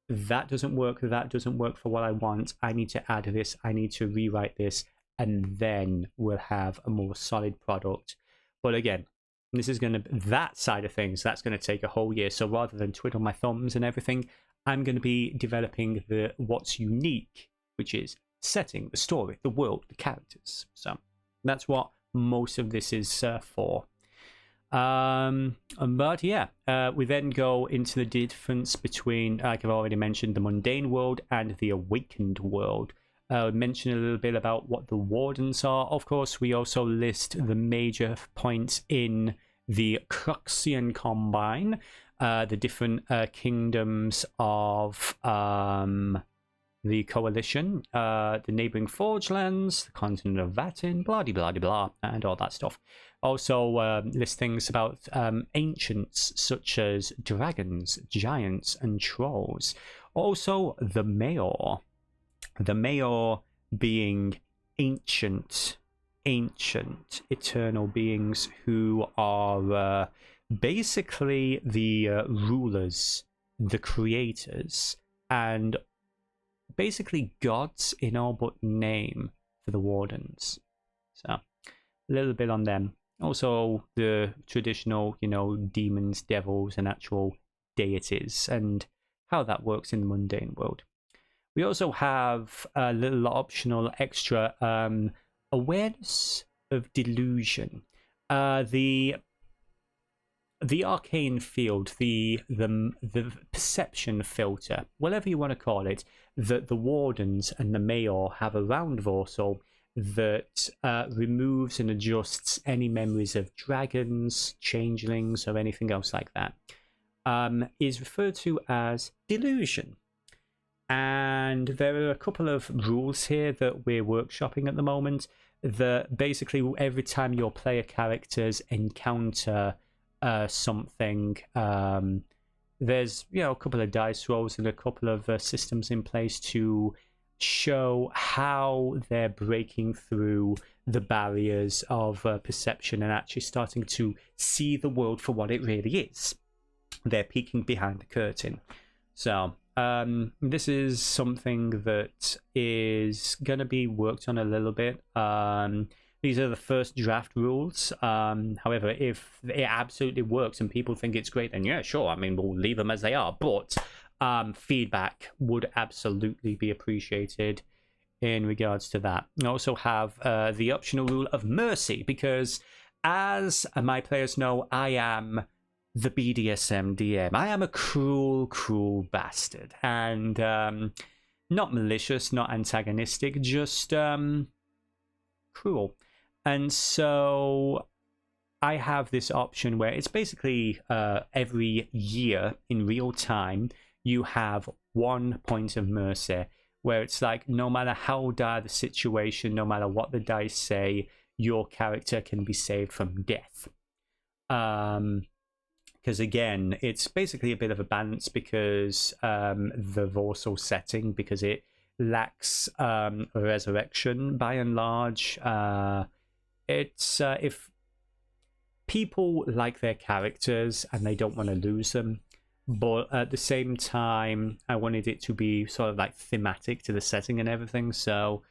that doesn't work for what I want. I need to add this, I need to rewrite this, and then we'll have a more solid product. But again, this is going to, that side of things, that's going to take a whole year. So rather than twiddle my thumbs and everything, I'm going to be developing what's unique, which is setting, the story, the world, the characters. So that's what most of this is for. But yeah, we then go into the difference between, like I've already mentioned, the mundane world and the awakened world. Mention a little bit about what the wardens are. Of course, we also list the major points in the Cruxian Combine, the different kingdoms of the Coalition, the neighboring Forge lands, the continent of Vatin, blah blah blah blah, and all that stuff. Also list things about ancients such as dragons, giants, and trolls. Also the Mayor. The Mayor being ancient eternal beings who are basically the rulers, the creators, and basically gods in all but name for the wardens. So a little bit on them. Also the traditional, you know, demons, devils, and actual deities, and how that works in the mundane world. We also have a little optional extra awareness of delusion. The arcane field, the perception filter, whatever you want to call it, that the wardens and the Mayor have around Voarcel, that removes and adjusts any memories of dragons, changelings, or anything else like that, is referred to as delusion. And there are a couple of rules here that we're workshopping at the moment, that basically every time your player characters encounter something, there's, you know, a couple of dice rolls and a couple of systems in place to show how they're breaking through the barriers of perception and actually starting to see the world for what it really is. They're peeking behind the curtain. So this is something that is going to be worked on a little bit. These are the first draft rules. However, if it absolutely works and people think it's great, then yeah, sure. I mean, we'll leave them as they are. But feedback would absolutely be appreciated in regards to that. I also have the optional rule of mercy, because as my players know, I am the BDSM DM. I am a cruel, cruel bastard. And not malicious, not antagonistic, just cruel. And so I have this option where it's basically every year in real time, you have 1 point of mercy, where it's like, no matter how dire the situation, no matter what the dice say, your character can be saved from death. Because again, it's basically a bit of a balance, because the Voarcel setting, because it lacks resurrection by and large, it's if people like their characters and they don't want to lose them, but at the same time, I wanted it to be sort of like thematic to the setting and everything. So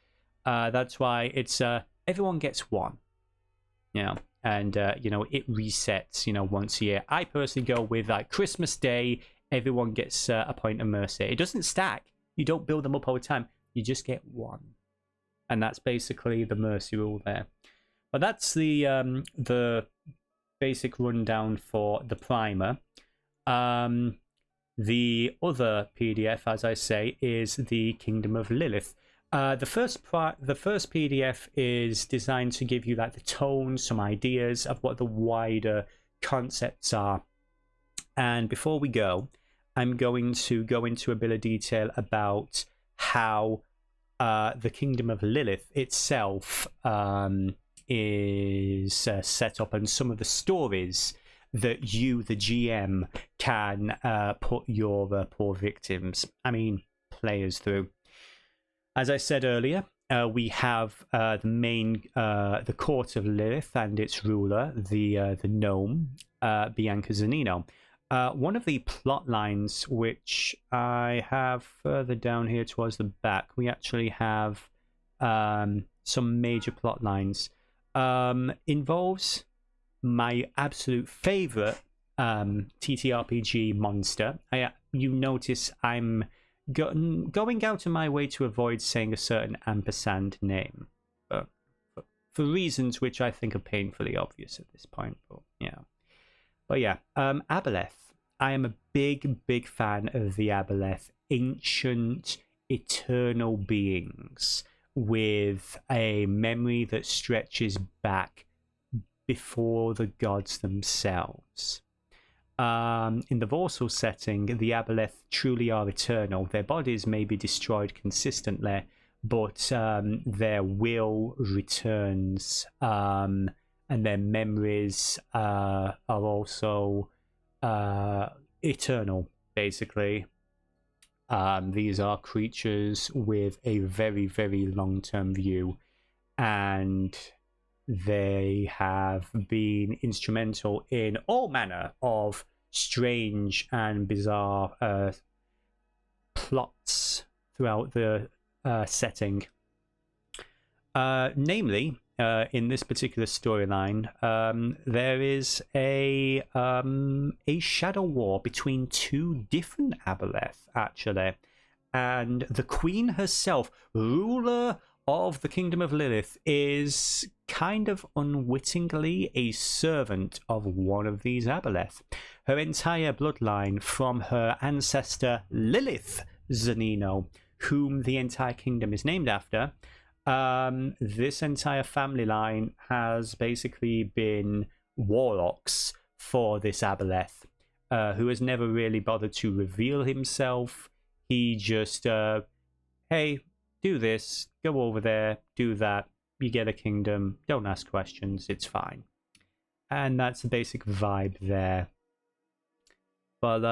that's why it's everyone gets one, you know, and you know, it resets, you know, once a year. I personally go with like Christmas Day. Everyone gets a point of mercy. It doesn't stack. You don't build them up over time. You just get one, and that's basically the mercy rule there. But that's the basic rundown for the primer. The other PDF, as I say, is the Kingdom of Lillith. The first PDF is designed to give you like the tone, some ideas of what the wider concepts are. And before we go, I'm going to go into a bit of detail about how the Kingdom of Lillith itself is set up, and some of the stories that you, the GM, can put your poor victims, players through. As I said earlier, we have the court of Lillith and its ruler, the gnome, Bianca Zanino. One of the plot lines, which I have further down here towards the back, we actually have some major plot lines. Involves my absolute favorite TTRPG monster. You notice I'm going out of my way to avoid saying a certain ampersand name, for reasons which I think are painfully obvious at this point. But yeah, Aboleth. I am a big fan of the Aboleth, ancient, eternal beings with a memory that stretches back before the gods themselves. In the Voarcel setting, the Aboleth truly are eternal. Their bodies may be destroyed consistently, but their will returns, and their memories are also eternal, basically. These are creatures with a very long-term view, and they have been instrumental in all manner of strange and bizarre plots throughout the setting. Namely, in this particular storyline, there is a shadow war between two different Aboleth, actually, and the Queen herself, ruler of the Kingdom of Lillith, is kind of unwittingly a servant of one of these Aboleth. Her entire bloodline from her ancestor Lillith Zanino, whom the entire kingdom is named after, this entire family line has basically been warlocks for this Aboleth, who has never really bothered to reveal himself. He just, hey, do this, go over there, do that, you get a kingdom, don't ask questions, it's fine. And that's the basic vibe there. But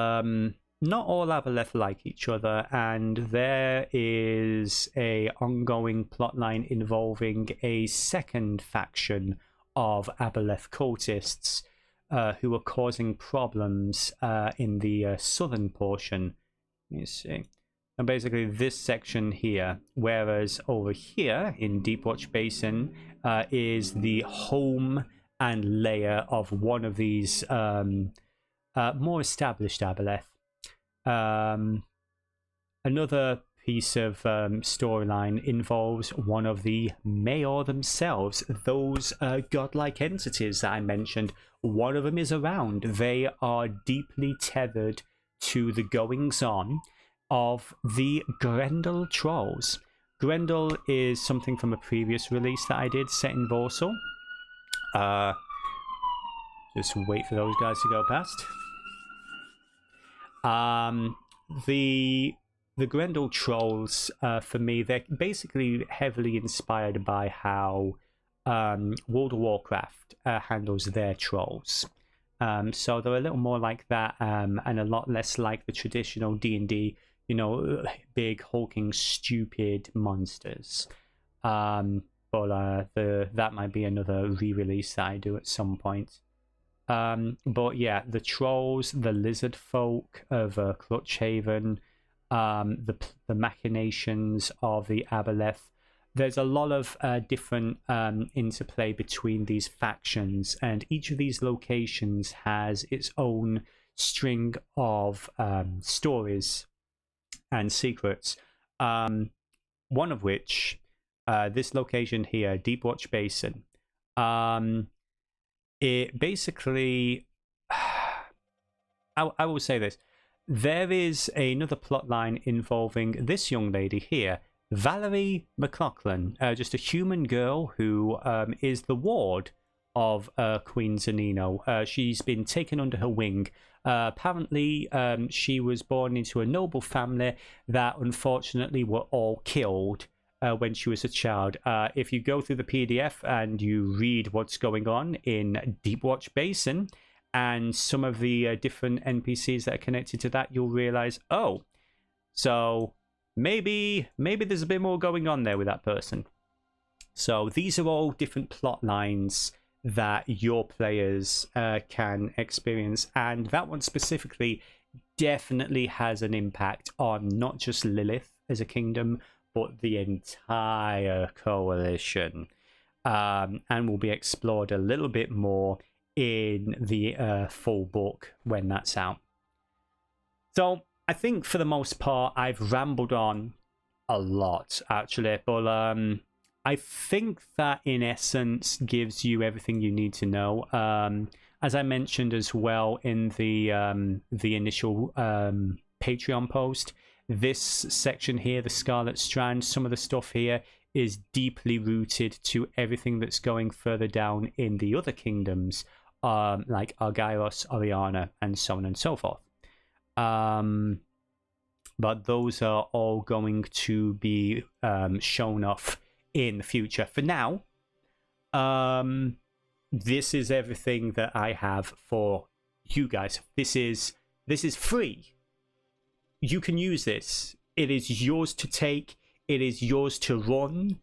not all Aboleth like each other, and there is a ongoing plotline involving a second faction of Aboleth cultists who are causing problems in the southern portion. Let me see. And basically this section here, whereas over here in Deepwatch Basin is the home and lair of one of these more established Aboleth. Another piece of storyline involves one of the Mayor themselves, those godlike entities that I mentioned. One of them is around. They are deeply tethered to the goings-on of the Grendel Trolls. Grendel is something from a previous release that I did set in Voarcel. Just wait for those guys to go past. The Grendel Trolls, for me, they're basically heavily inspired by how World of Warcraft handles their trolls. So they're a little more like that, and a lot less like the traditional D&D, big, hulking, stupid monsters. but that might be another re-release that I do at some point. But yeah, the trolls, the lizard folk of Clutchhaven, the machinations of the Aboleth. There's a lot of different interplay between these factions, and each of these locations has its own string of stories and secrets. One of which, this location here, Deepwatch Basin, it basically, I will say this, there is another plot line involving this young lady here, Valerie McLaughlin, just a human girl who is the ward of Queen Zanino. She's been taken under her wing. Apparently, she was born into a noble family that unfortunately were all killed when she was a child. If you go through the PDF and you read what's going on in Deepwatch Basin and some of the different NPCs that are connected to that, you'll realize, oh, so maybe there's a bit more going on there with that person. So these are all different plot lines that your players can experience, and that one specifically definitely has an impact on not just Lillith as a kingdom, but the entire coalition, and will be explored a little bit more in the full book when that's out. So I think for the most part I've rambled on a lot actually, but I think that in essence gives you everything you need to know. As I mentioned as well in the initial Patreon post, this section here, the Scarlet Strand, some of the stuff here is deeply rooted to everything that's going further down in the other kingdoms, like Argyros, Oriana, and so on and so forth. But those are all going to be shown off in the future. For now, this is everything that I have for you guys. This is free. You can use this. It is yours to take. It is yours to run.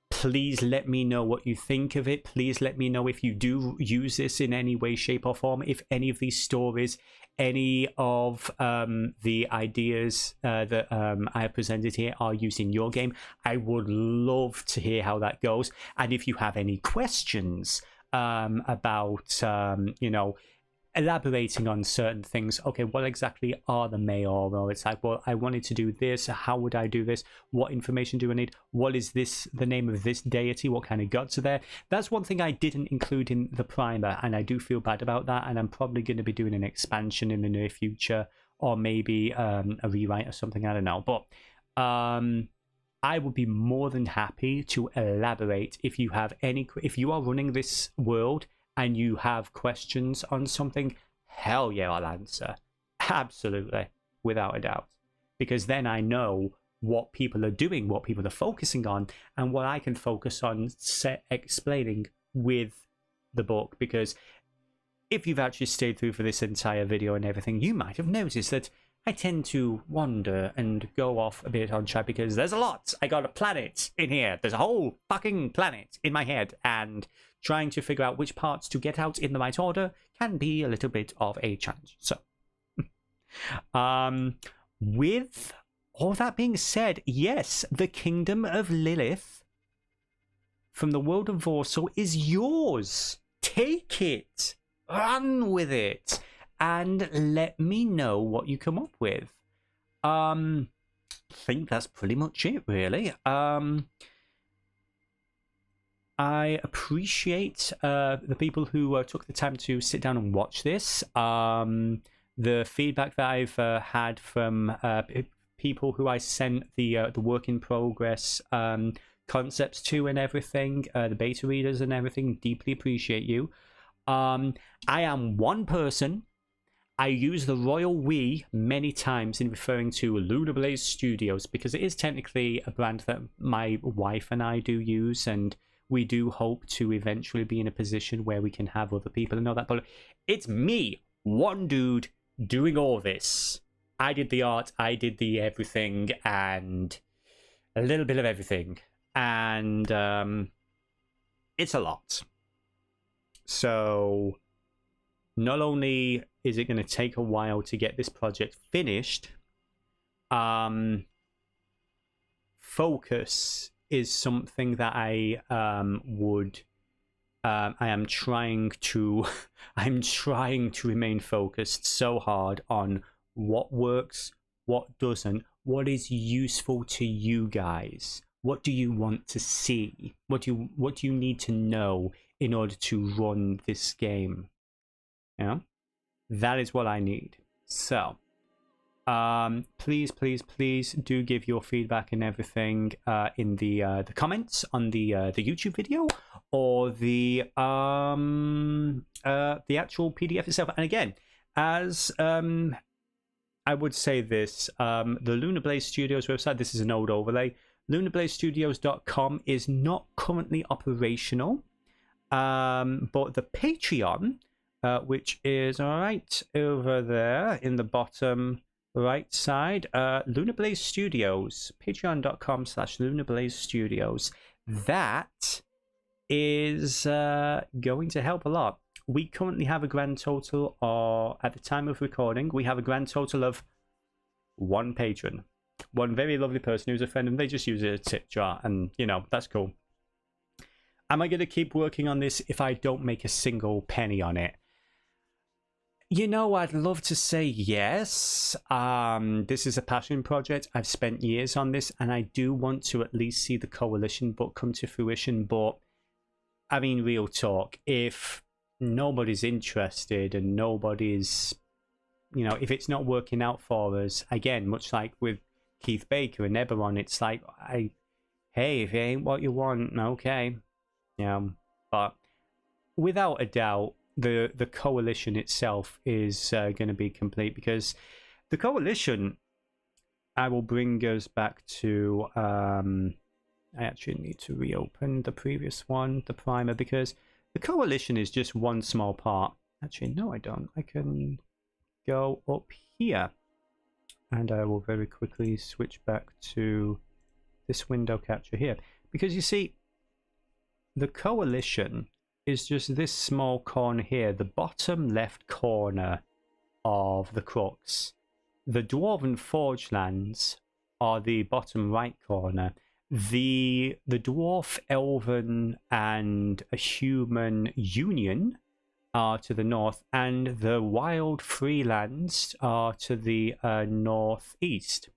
Please let me know what you think of it. Please let me know if you do use this in any way, shape, or form. If any of these stories, any of the ideas that I have presented here are used in your game, I would love to hear how that goes. And if you have any questions about, elaborating on certain things, okay, what exactly are the Mayor? Or it's like, well, I wanted to do this. How would I do this? What information do I need? What is this, the name of this deity? What kind of gods are there? That's one thing I didn't include in the primer, and I do feel bad about that. And I'm probably going to be doing an expansion in the near future, or maybe a rewrite or something. I don't know. But I would be more than happy to elaborate if you have any. If you are running this world and you have questions on something, hell yeah, I'll answer. Absolutely, without a doubt. Because then I know what people are doing, what people are focusing on, and what I can focus on explaining with the book. Because if you've actually stayed through for this entire video and everything, you might have noticed that I tend to wander and go off a bit on track because there's a lot. I got a planet in here. There's a whole fucking planet in my head, and trying to figure out which parts to get out in the right order can be a little bit of a challenge. So, with all that being said, yes, the Kingdom of Lillith from the world of Voarcel is yours. Take it. Run with it. And let me know what you come up with. I think that's pretty much it, really. I appreciate the people who took the time to sit down and watch this. The feedback that I've had from people who I sent the work in progress concepts to and everything, the beta readers and everything, deeply appreciate you. I am one person. I use the royal we many times in referring to Lunar Blaze Studios because it is technically a brand that my wife and I do use, and we do hope to eventually be in a position where we can have other people and all that. But it's me, one dude, doing all this. I did the art, I did the everything, and a little bit of everything. and it's a lot. So not only is it going to take a while to get this project finished, focus is something that I am trying to I'm trying to remain focused so hard on what works, what doesn't, what is useful to you guys. What do you want to see? What do you need to know in order to run this game? Yeah, that is what I need. So please do give your feedback and everything in the comments on the YouTube video, or the actual PDF itself. And again, as I would say this, the Lunar Blaze Studios website, this is an old overlay, lunarblazestudios.com is not currently operational, but the Patreon, which is right over there in the bottom right side, Lunar Blaze Studios, patreon.com/Lunar Blaze Studios, that is going to help a lot. We currently have a grand total, or at the time of recording, we have a grand total of one patron. One very lovely person who's a friend, and they just use a tip jar, and you know, that's cool. Am I going to keep working on this if I don't make a single penny on it? You know, I'd love to say yes. This is a passion project. I've spent years on this, and I do want to at least see the Coalition book come to fruition. But I mean, real talk, if nobody's interested and nobody's, you know, if it's not working out for us, again, much like with Keith Baker and Eberron, it's like, hey, if it ain't what you want, okay. Yeah, but without a doubt, the Coalition itself is going to be complete, because the Coalition, I will bring us back to, I actually need to reopen the previous one, the primer, because the Coalition is just one small part. Actually, no, I don't. I can go up here, and I will very quickly switch back to this window capture here, because you see, the Coalition is just this small corner here, the bottom left corner of the crux. The Dwarven Forge lands are the bottom right corner. The Dwarf, Elven, and a Human Union are to the north, and the Wild Freelands are to the northeast.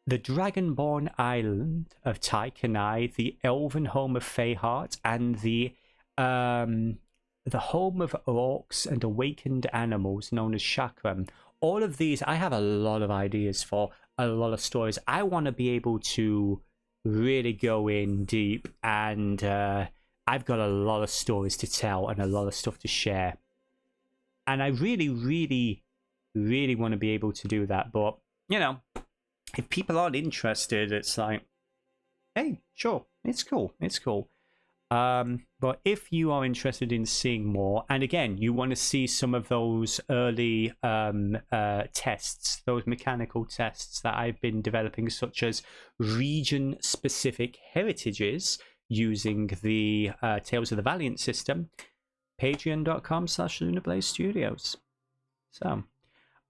The Dragonborn Island of Taikanai, the Elven home of Feyheart, and the home of orcs and awakened animals known as Chakram. All of these, I have a lot of ideas for, a lot of stories. I want to be able to really go in deep, and I've got a lot of stories to tell and a lot of stuff to share. And I really want to be able to do that. But, you know, if people aren't interested, it's like, hey, sure, it's cool. But if you are interested in seeing more, and again, you want to see some of those early tests, those mechanical tests that I've been developing, such as region-specific heritages using the Tales of the Valiant system, patreon.com/Lunar Studios. So,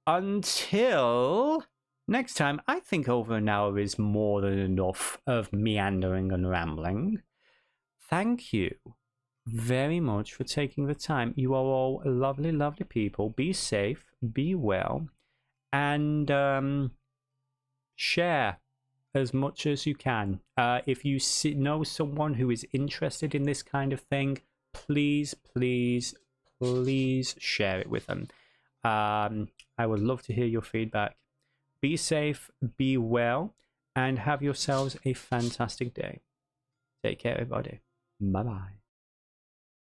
until next time, I think over an hour is more than enough of meandering and rambling. Thank you very much for taking the time. You are all lovely, lovely people. Be safe, be well, and share as much as you can. If you know someone who is interested in this kind of thing, please share it with them. I would love to hear your feedback. Be safe, be well, and have yourselves a fantastic day. Take care, everybody. Bye-bye.